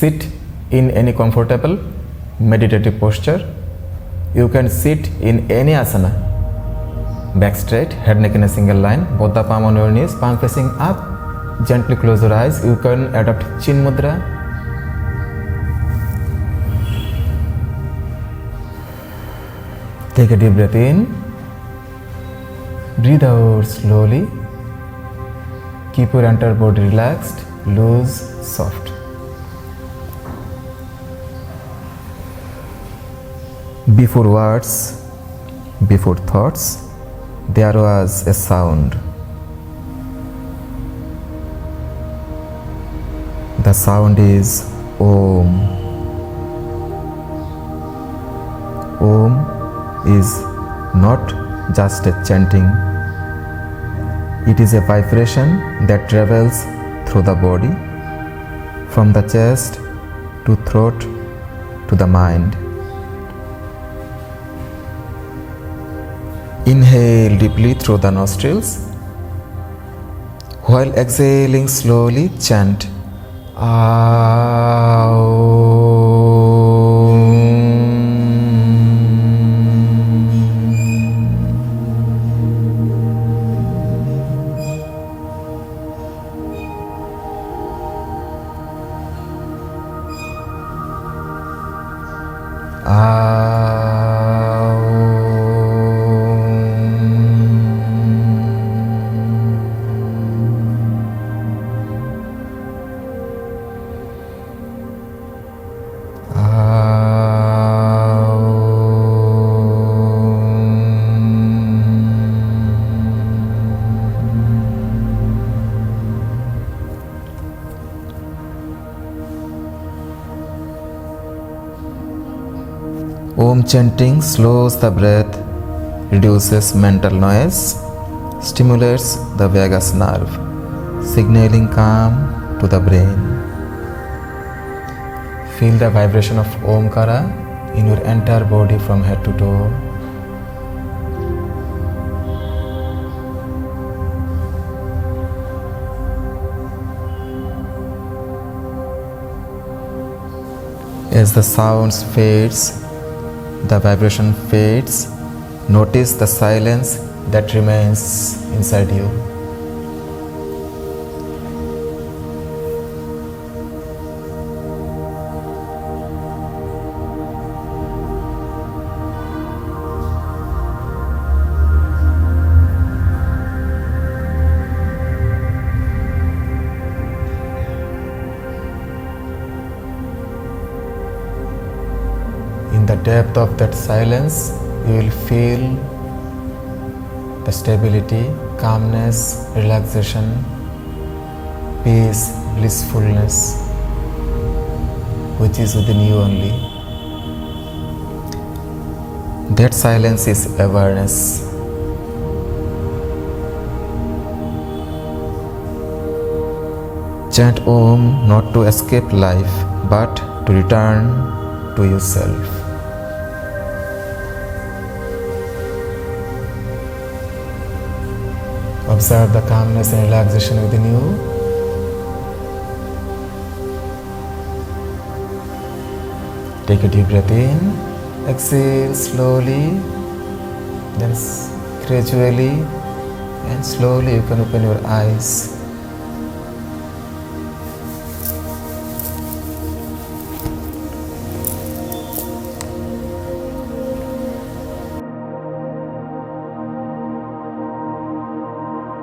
Sit in any comfortable meditative posture. You can sit in any asana. Back straight, head neck in a single line, both the palm on your knees, palm facing up. Gently close your eyes. You can adopt chin mudra. Take a deep breath in. Breathe out slowly. Keep your entire body relaxed, loose, soft. Before words, before thoughts, there was a sound. The sound is Om. Om is not just a chanting. It is a vibration that travels through the body, from the chest to throat to the mind. Inhale deeply through the nostrils. While exhaling slowly, chant Om chanting slows the breath, reduces mental noise, stimulates the vagus nerve, signaling calm to the brain. Feel the vibration of Omkara in your entire body from head to toe. As the sounds fades, the vibration fades. Notice the silence that remains inside you. In the depth of that silence, you will feel the stability, calmness, relaxation, peace, blissfulness, which is within you only. That silence is awareness. Chant Om not to escape life, but to return to yourself. Observe the calmness and relaxation within you. Take a deep breath in, exhale slowly, then gradually and slowly you can open your eyes.